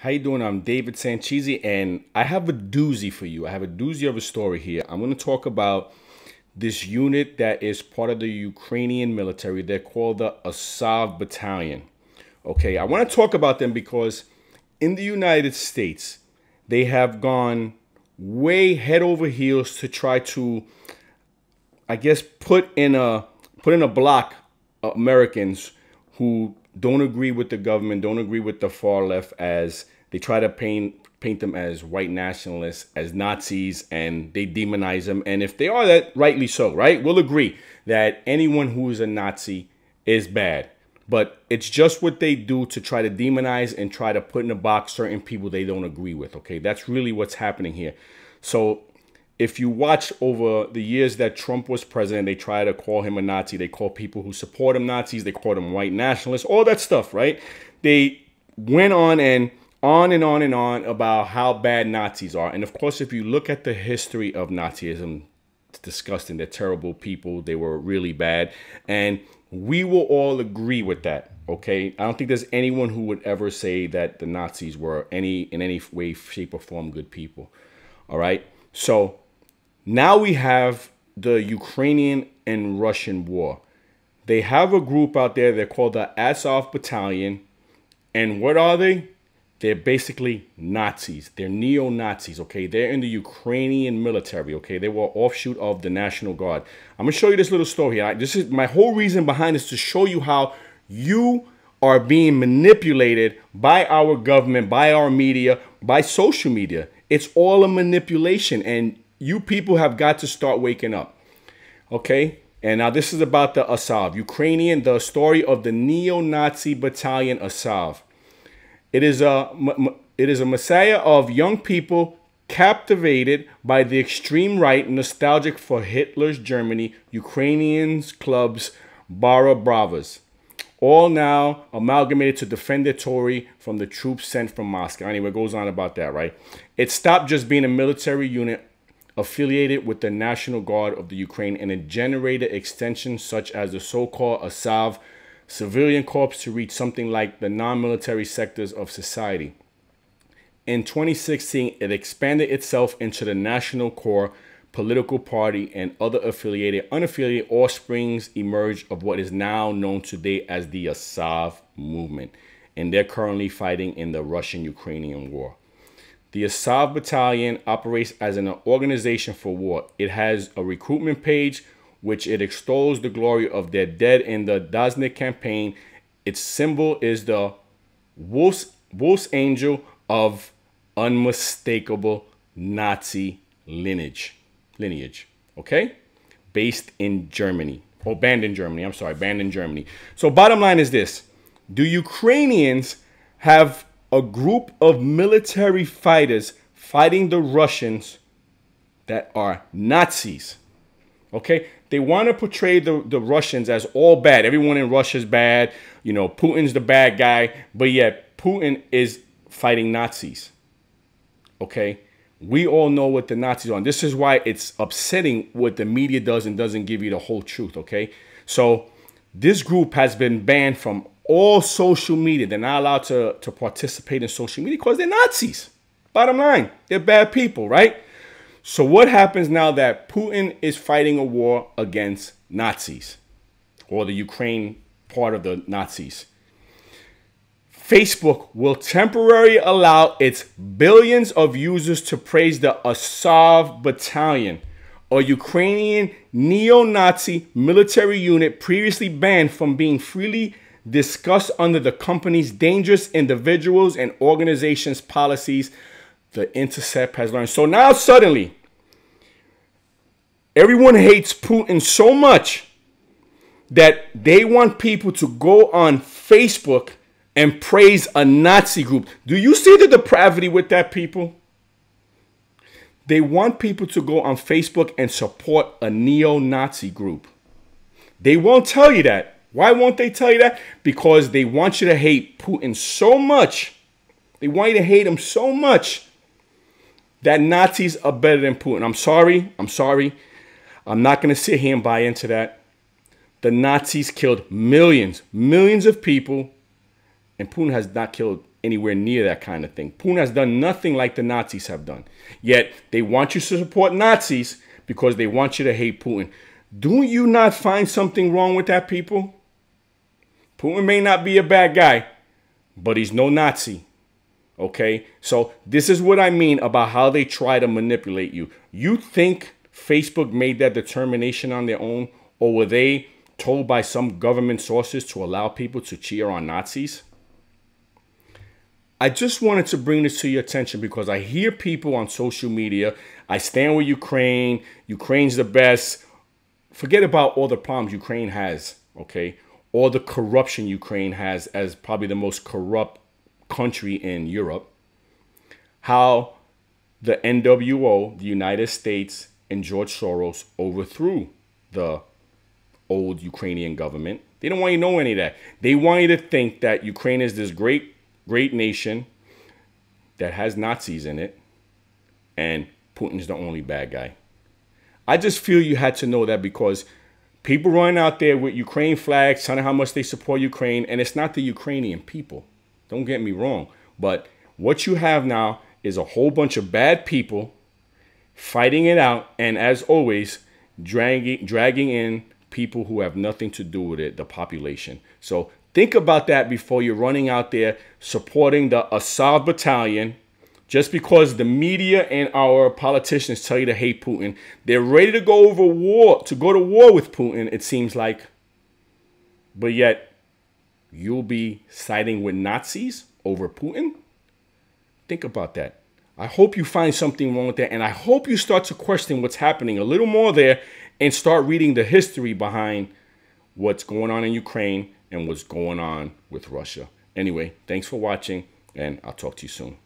How you doing? I'm David Sanchezi, and I have a doozy for you. I have a doozy of a story here. I'm going to talk about this unit that is part of the Ukrainian military. They're called the Azov Battalion. Okay, I want to talk about them because in the United States, they have gone way head over heels to try to, I guess, put in a block Americans who don't agree with the government, don't agree with the far left, as they try to paint them as white nationalists, as Nazis, and they demonize them. And if they are that, rightly so, right? We'll agree that anyone who is a Nazi is bad. But it's just what they do to try to demonize and try to put in a box certain people they don't agree with, okay? That's really what's happening here. So if you watch over the years that Trump was president, they try to call him a Nazi. They call people who support him Nazis. They call them white nationalists, all that stuff, right? They went on and on and on and on about how bad Nazis are. And of course, if you look at the history of Nazism, it's disgusting. They're terrible people. They were really bad. And we will all agree with that, okay? I don't think there's anyone who would ever say that the Nazis were in any way, shape, or form good people, all right? So now we have the Ukrainian and Russian war. They have a group out there. They're called the Azov Battalion. And what are they? They're basically Nazis. They're neo-Nazis, okay? They're in the Ukrainian military, okay? They were offshoot of the National Guard. I'm going to show you this little story here. This is my whole reason behind this, to show you how you are being manipulated by our government, by our media, by social media. It's all a manipulation, and you people have got to start waking up, okay? And now this is about the Azov, Ukrainian, the story of the neo-Nazi battalion Azov. It is a messiah of young people captivated by the extreme right, nostalgic for Hitler's Germany, Ukrainians, clubs, Bara Bravas, all now amalgamated to defend their territory from the troops sent from Moscow. Anyway, it goes on about that, right? It stopped just being a military unit affiliated with the National Guard of the Ukraine, and it generated extensions such as the so-called Azov civilian corps to reach something like the non-military sectors of society. In 2016, it expanded itself into the National Corps political party, and other unaffiliated offsprings emerged of what is now known today as the Azov movement. And they're currently fighting in the Russian-Ukrainian war. The Azov Battalion operates as an organization for war. It has a recruitment page, which it extols the glory of their dead in the Donetsk campaign. Its symbol is the wolf's angel of unmistakable Nazi lineage, okay? Based in Germany, or banned in Germany, I'm sorry, banned in Germany. So bottom line is this: do Ukrainians have a group of military fighters fighting the Russians that are Nazis? Okay, they want to portray the Russians as all bad. Everyone in Russia is bad. You know, Putin's the bad guy. But yet, Putin is fighting Nazis. Okay, we all know what the Nazis are. And this is why it's upsetting what the media does and doesn't give you the whole truth. Okay, so this group has been banned from all social media. They're not allowed to participate in social media because they're Nazis. Bottom line, they're bad people, right? So what happens now that Putin is fighting a war against Nazis, or the Ukraine part of the Nazis? Facebook will temporarily allow its billions of users to praise the Azov Battalion, a Ukrainian neo-Nazi military unit previously banned from being freely discussed under the company's dangerous individuals and organizations policies, The Intercept has learned. So now suddenly, everyone hates Putin so much that they want people to go on Facebook and praise a Nazi group. Do you see the depravity with that, people? They want people to go on Facebook and support a neo-Nazi group. They won't tell you that. Why won't they tell you that? Because they want you to hate Putin so much. They want you to hate him so much that Nazis are better than Putin. I'm sorry. I'm not going to sit here and buy into that. The Nazis killed millions of people, and Putin has not killed anywhere near that kind of thing. Putin has done nothing like the Nazis have done. Yet they want you to support Nazis because they want you to hate Putin. Do you not find something wrong with that, people? Putin may not be a bad guy, but he's no Nazi. Okay? So this is what I mean about how they try to manipulate you. You think Facebook made that determination on their own, or were they told by some government sources to allow people to cheer on Nazis? I just wanted to bring this to your attention because I hear people on social media, I stand with Ukraine, Ukraine's the best. Forget about all the problems Ukraine has, okay? All the corruption Ukraine has as probably the most corrupt country in Europe. How the NWO, the United States, and George Soros overthrew the old Ukrainian government. They don't want you to know any of that. They want you to think that Ukraine is this great nation that has Nazis in it, and Putin's the only bad guy. I just feel you had to know that because people running out there with Ukraine flags, telling how much they support Ukraine, and it's not the Ukrainian people. Don't get me wrong. But what you have now is a whole bunch of bad people fighting it out, and as always, dragging in people who have nothing to do with it, the population. So think about that before you're running out there supporting the Assad battalion. Just because the media and our politicians tell you to hate Putin, they're ready to go to war with Putin, it seems like. But yet, you'll be siding with Nazis over Putin? Think about that. I hope you find something wrong with that, and I hope you start to question what's happening a little more there and start reading the history behind what's going on in Ukraine and what's going on with Russia. Anyway, thanks for watching, and I'll talk to you soon.